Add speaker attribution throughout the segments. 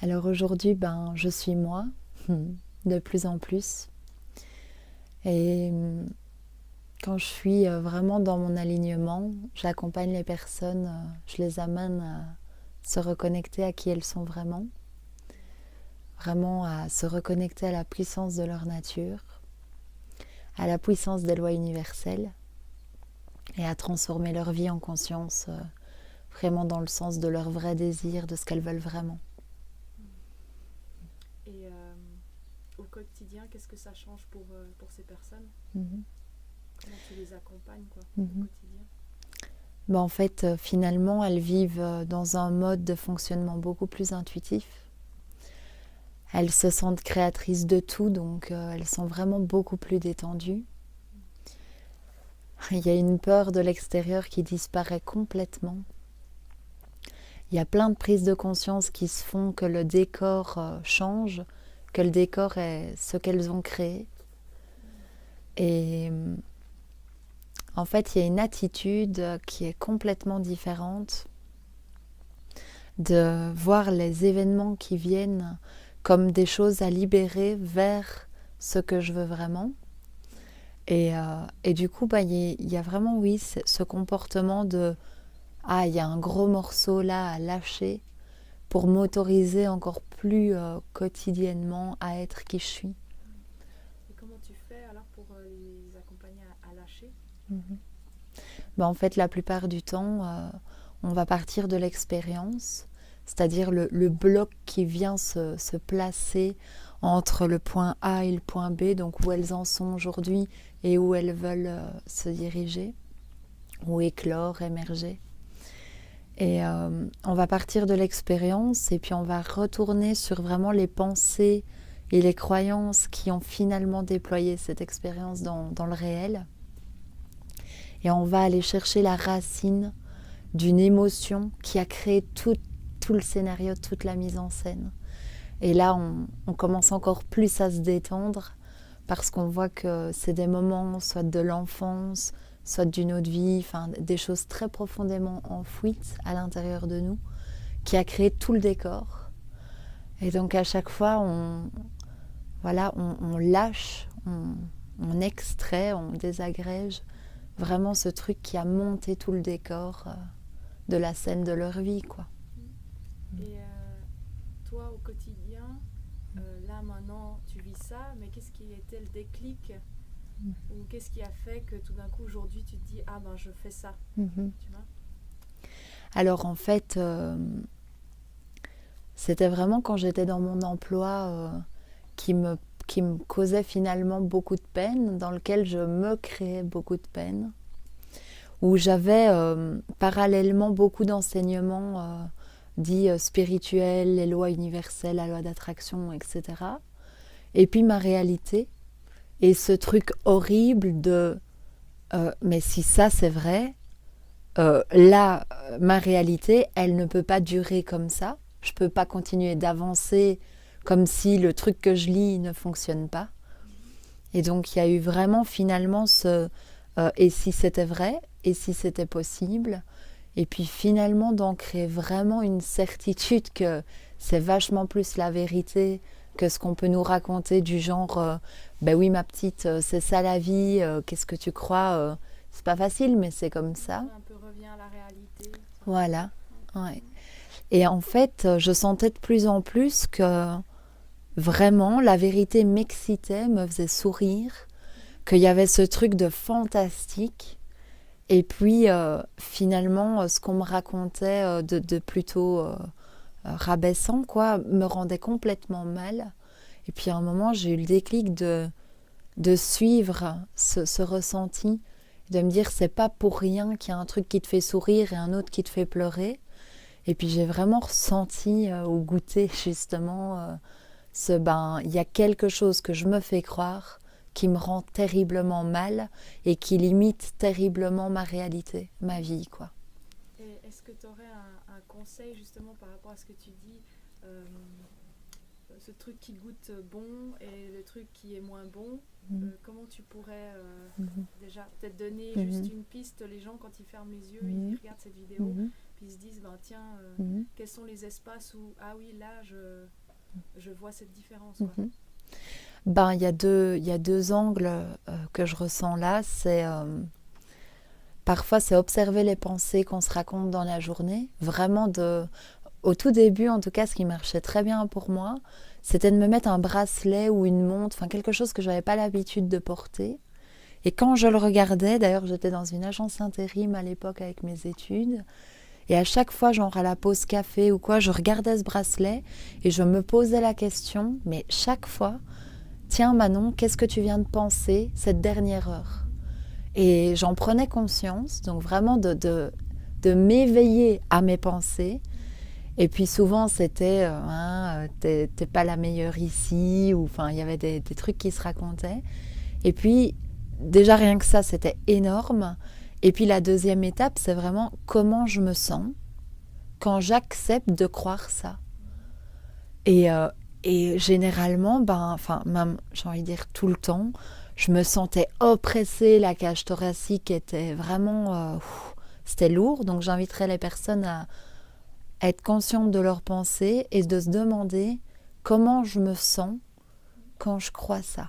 Speaker 1: Alors aujourd'hui, je suis moi, de plus en plus. Et quand je suis vraiment dans mon alignement, j'accompagne les personnes, je les amène à se reconnecter à qui elles sont vraiment à se reconnecter à la puissance de leur nature, à la puissance des lois universelles et à transformer leur vie en conscience, vraiment dans le sens de leur vrai désir, de ce qu'elles veulent vraiment.
Speaker 2: Et au quotidien, qu'est-ce que ça change pour ces personnes?
Speaker 1: Mhm.
Speaker 2: Comment tu les accompagnes quoi, au
Speaker 1: Mhm.
Speaker 2: quotidien?
Speaker 1: En fait, finalement, elles vivent dans un mode de fonctionnement beaucoup plus intuitif. Elles se sentent créatrices de tout, donc elles sont vraiment beaucoup plus détendues. Il y a une peur de l'extérieur qui disparaît complètement. Il y a plein de prises de conscience qui se font que le décor change, que le décor est ce qu'elles ont créé. Et en fait, il y a une attitude qui est complètement différente de voir les événements qui viennent comme des choses à libérer vers ce que je veux vraiment. Et du coup, il y a vraiment, oui, ce comportement de « Ah, il y a un gros morceau là à lâcher » pour m'autoriser encore plus quotidiennement à être qui je suis.
Speaker 2: Et comment tu fais alors pour les accompagner à lâcher?
Speaker 1: Mhm. En fait, la plupart du temps, on va partir de l'expérience, c'est-à-dire le bloc qui vient se placer entre le point A et le point B, donc où elles en sont aujourd'hui et où elles veulent se diriger, ou éclore, émerger. Et on va partir de l'expérience et puis on va retourner sur vraiment les pensées et les croyances qui ont finalement déployé cette expérience dans le réel. Et on va aller chercher la racine d'une émotion qui a créé tout le scénario, toute la mise en scène. Et là, on commence encore plus à se détendre parce qu'on voit que c'est des moments, soit de l'enfance, soit d'une autre vie, enfin des choses très profondément enfouies à l'intérieur de nous, qui a créé tout le décor. Et donc à chaque fois, on lâche, on extrait, on désagrège vraiment ce truc qui a monté tout le décor de la scène de leur vie, quoi.
Speaker 2: Et toi, au quotidien, là maintenant, tu vis ça, mais qu'est-ce qui était le déclic? Ou qu'est-ce qui a fait que tout d'un coup, aujourd'hui, tu te dis, ah ben, je fais ça,
Speaker 1: Mm-hmm.
Speaker 2: tu vois?
Speaker 1: Alors en fait, c'était vraiment quand j'étais dans mon emploi qui me, qui me causait finalement beaucoup de peine, dans lequel je me créais beaucoup de peine, où j'avais parallèlement beaucoup d'enseignements dits spirituels, les lois universelles, la loi d'attraction, etc. Et puis ma réalité, et ce truc horrible de mais si ça c'est vrai, là, ma réalité, elle ne peut pas durer comme ça. Je ne peux pas continuer d'avancer comme si le truc que je lis ne fonctionne pas. Et donc, il y a eu vraiment finalement ce et si c'était vrai, et si c'était possible, et puis finalement d'ancrer vraiment une certitude que c'est vachement plus la vérité que ce qu'on peut nous raconter du genre ben oui ma petite, c'est ça la vie, qu'est-ce que tu crois, c'est pas facile mais c'est comme ça.
Speaker 2: Un peu revient à la réalité.
Speaker 1: Voilà.
Speaker 2: Ouais.
Speaker 1: Ouais. Et en fait, je sentais de plus en plus que vraiment la vérité m'excitait, me faisait sourire, qu'il y avait ce truc de fantastique. Et puis finalement, ce qu'on me racontait de plutôt rabaissant, quoi, me rendait complètement mal. Et puis à un moment, j'ai eu le déclic de suivre ce ressenti, de me dire c'est pas pour rien qu'il y a un truc qui te fait sourire et un autre qui te fait pleurer. Et puis j'ai vraiment ressenti ou goûté justement il y a quelque chose que je me fais croire qui me rend terriblement mal et qui limite terriblement ma réalité, ma vie, quoi.
Speaker 2: Et est-ce que tu aurais un conseil justement par rapport à ce que tu dis, euh, ce truc qui goûte bon et le truc qui est moins bon,
Speaker 1: Mhm.
Speaker 2: comment tu pourrais
Speaker 1: Mhm.
Speaker 2: déjà peut-être donner juste
Speaker 1: Mhm.
Speaker 2: une piste? Les gens, quand ils ferment les yeux, ils
Speaker 1: Mhm.
Speaker 2: regardent cette vidéo,
Speaker 1: Mhm.
Speaker 2: puis ils se disent, ben tiens,
Speaker 1: Mhm.
Speaker 2: quels sont les espaces où, ah oui, là, je vois cette différence, quoi.
Speaker 1: Mhm. Ben, il y a deux angles que je ressens là. Parfois, c'est observer les pensées qu'on se raconte dans la journée. Vraiment, au tout début, en tout cas, ce qui marchait très bien pour moi, c'était de me mettre un bracelet ou une montre, enfin quelque chose que je n'avais pas l'habitude de porter. Et quand je le regardais, d'ailleurs, j'étais dans une agence intérim à l'époque avec mes études, et à chaque fois, genre à la pause café ou quoi, je regardais ce bracelet et je me posais la question, mais chaque fois, tiens Manon, qu'est-ce que tu viens de penser cette dernière heure? Et j'en prenais conscience, donc vraiment de m'éveiller à mes pensées. Et puis souvent c'était t'es pas la meilleure ici, ou enfin il y avait des trucs qui se racontaient. Et puis déjà rien que ça c'était énorme. Et puis la deuxième étape c'est vraiment comment je me sens quand j'accepte de croire ça. Et, euh, et généralement, ben, enfin même j'ai envie de dire tout le temps, je me sentais oppressée, la cage thoracique était vraiment, c'était lourd. Donc j'inviterais les personnes à être consciente de leurs pensées et de se demander comment je me sens quand je crois ça.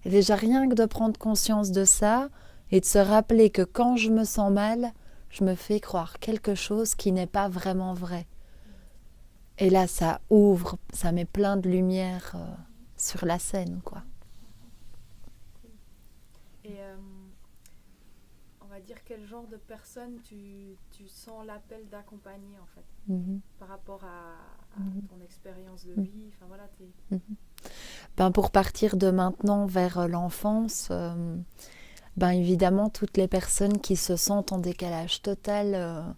Speaker 1: Et déjà rien que de prendre conscience de ça et de se rappeler que quand je me sens mal, je me fais croire quelque chose qui n'est pas vraiment vrai. Et là, ça ouvre, ça met plein de lumière sur la scène, quoi.
Speaker 2: Et on va dire quel genre de personne tu sens l'appel d'accompagner en fait
Speaker 1: Mhm.
Speaker 2: par rapport à ton expérience de
Speaker 1: Mhm.
Speaker 2: vie. Enfin voilà,
Speaker 1: Mhm. Ben, pour partir de maintenant vers l'enfance, ben évidemment toutes les personnes qui se sentent en décalage total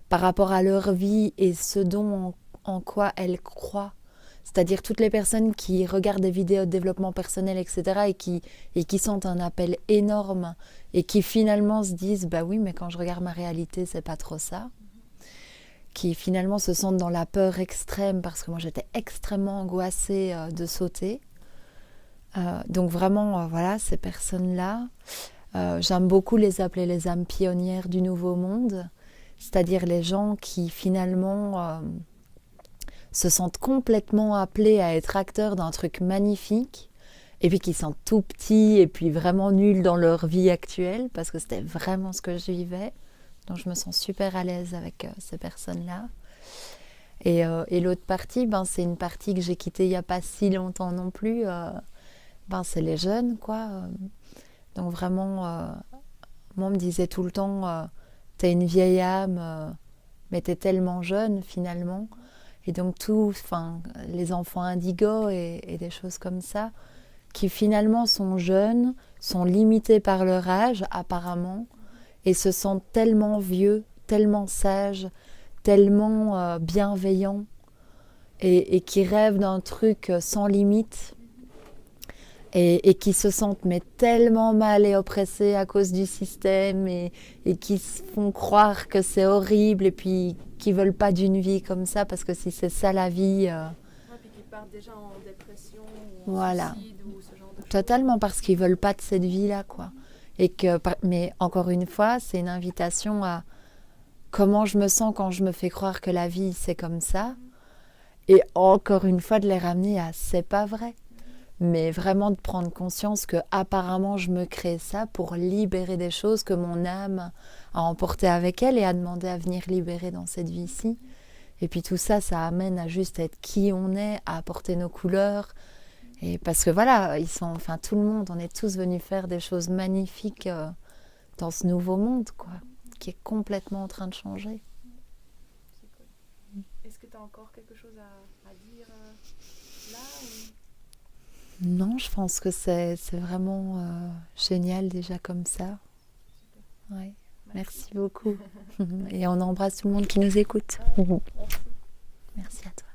Speaker 1: par rapport à leur vie et ce dont en quoi elles croient. C'est-à-dire toutes les personnes qui regardent des vidéos de développement personnel, etc. Et qui sentent un appel énorme et qui finalement se disent bah oui, mais quand je regarde ma réalité, c'est pas trop ça. Qui finalement se sentent dans la peur extrême parce que moi j'étais extrêmement angoissée de sauter. Donc vraiment, voilà, ces personnes-là, j'aime beaucoup les appeler les âmes pionnières du nouveau monde, c'est-à-dire les gens qui finalement se sentent complètement appelés à être acteurs d'un truc magnifique, et puis qui sont tout petits et puis vraiment nuls dans leur vie actuelle, parce que c'était vraiment ce que je vivais. Donc je me sens super à l'aise avec ces personnes-là. Et l'autre partie, ben, c'est une partie que j'ai quittée il n'y a pas si longtemps non plus. Ben, c'est les jeunes, quoi. Donc vraiment, moi, on me disait tout le temps, t'es une vieille âme, mais t'es tellement jeune, finalement. Et donc les enfants indigos et des choses comme ça, qui finalement sont jeunes, sont limités par leur âge, apparemment, et se sentent tellement vieux, tellement sages, tellement bienveillants, et qui rêvent d'un truc sans limite, et qui se sentent mais tellement mal et oppressés à cause du système, et qui se font croire que c'est horrible, et puis qui veulent pas d'une vie comme ça, parce que si c'est ça la vie...
Speaker 2: ouais, puis qui partent déjà en dépression ou en
Speaker 1: Voilà.
Speaker 2: suicide ou ce genre de choses.
Speaker 1: Totalement, parce qu'ils veulent pas de cette vie-là, quoi. Mais encore une fois, c'est une invitation à comment je me sens quand je me fais croire que la vie, c'est comme ça. Et encore une fois, de les ramener à c'est pas vrai. Mais vraiment de prendre conscience que apparemment je me crée ça pour libérer des choses que mon âme a emportées avec elle et a demandé à venir libérer dans cette vie-ci. Et puis tout ça, ça amène à juste être qui on est, à apporter nos couleurs. Et parce que voilà, enfin tout le monde, on est tous venus faire des choses magnifiques dans ce nouveau monde, quoi, qui est complètement en train de changer.
Speaker 2: C'est cool. Est-ce que tu as encore quelque chose à dire là ou...
Speaker 1: Non, je pense que c'est vraiment génial déjà comme ça. Ouais. Merci beaucoup. Et on embrasse tout le monde qui nous écoute.
Speaker 2: Merci.
Speaker 1: Merci à toi.